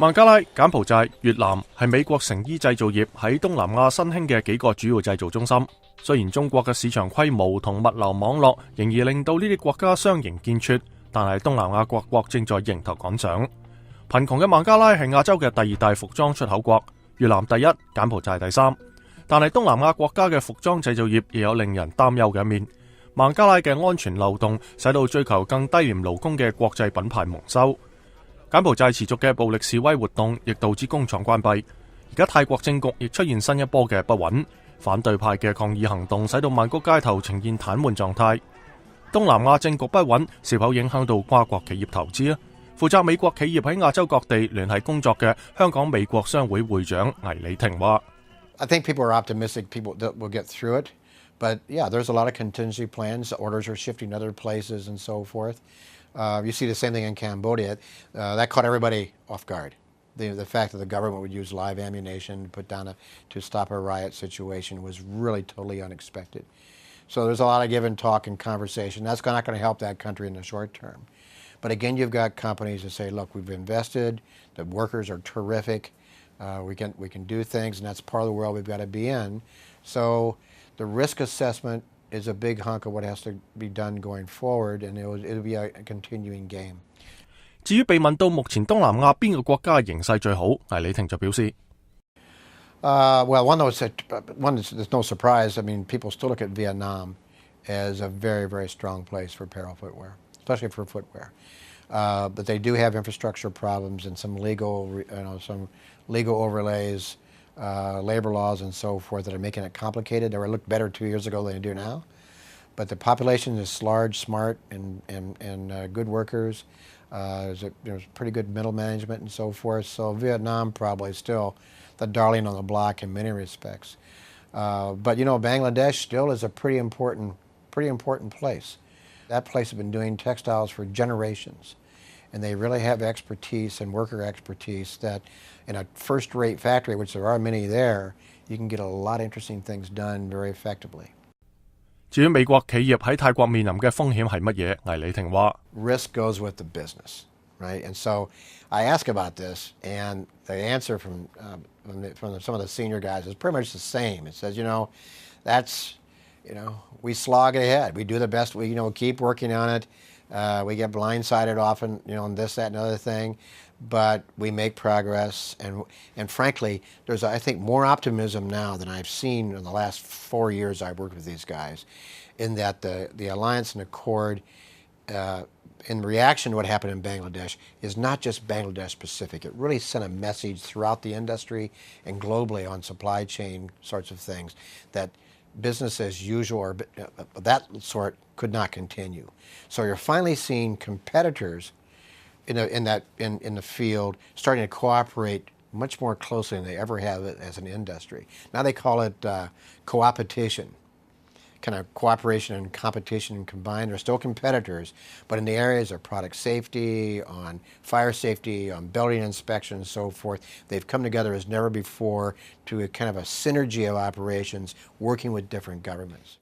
孟加拉、柬埔寨、越南係美國成衣製造業喺東南亞新興嘅幾個主要製造中心。雖然中國嘅市場規模同物流網絡仍然令到呢啲國家相形見絀，但係東南亞各國正在迎頭趕上。貧窮嘅孟加拉係亞洲嘅第二大服裝出口國，越南第一，柬埔寨第三。但係東南亞國家嘅服裝製造業亦有令人擔憂嘅一面。孟加拉嘅安全漏洞使到追求更低廉勞工嘅國際品牌蒙羞。柬埔寨持續嘅暴力示威活動亦導致工廠關閉。而家泰國政局亦出現新一波嘅不穩，反對派嘅抗議行動使到曼谷街頭呈現癱瘓狀態。東南亞政局不穩是否影響到跨國企業投資呢？負責美國企業喺亞洲各地聯繫工作嘅香港美國商會會長倪李婷話：I think people are optimistic people that will get through it, but yeah, there's a lot of contingency plans. Orders are shifting to other places and so forth. You see the same thing in Cambodia. That caught everybody off guard. The fact that the government would use live ammunition to stop a riot situation was really totally unexpected. So there's a lot of give and talk and conversation. That's not going to help that country in the short term. But again, you've got companies that say, look, we've invested, the workers are terrific, we can do things, and that's part of the world we've got to be in. So the risk assessment is a big hunk of what has to be done going forward, and it'll be a continuing game. 至於被問到目前東南亞邊個國家嘅形勢最好，倪李婷就表示：Well, there's no surprise. I mean, people still look at Vietnam as a very, very strong place for apparel footwear, especially for footwear. But they do have infrastructure problems and some legal overlays, labor laws and so forth that are making it complicated. They looked better 2 years ago than they do now. But the population is large, smart, and good workers. There's pretty good middle management and so forth. So Vietnam probably still the darling on the block in many respects. But Bangladesh still is a pretty important place. That place has been doing textiles for generations, and they really have expertise and worker expertise that in a first-rate factory, which there are many there, you can get a lot of interesting things done very effectively. 至於美國企業喺泰國面臨嘅風險係乜嘢？倪李婷話 ：Risk goes with the business, right? And so I ask about this, and the answer from some of the senior guys is pretty much the same. It says, we slog ahead. We do the best. We keep working on it. We get blindsided often, on this, that, and other thing, but we make progress. And frankly, there's, I think, more optimism now than I've seen in the last 4 years I've worked with these guys, in that the alliance and accord, in reaction to what happened in Bangladesh, is not just Bangladesh specific. It really sent a message throughout the industry and globally on supply chain sorts of things that business as usual or that sort could not continue. So you're finally seeing competitors in the field starting to cooperate much more closely than they ever have as an industry. Now they call it coopetition, kind of cooperation and competition combined. They're still competitors, but in the areas of product safety, on fire safety, on building inspection, and so forth, they've come together as never before to a kind of a synergy of operations working with different governments.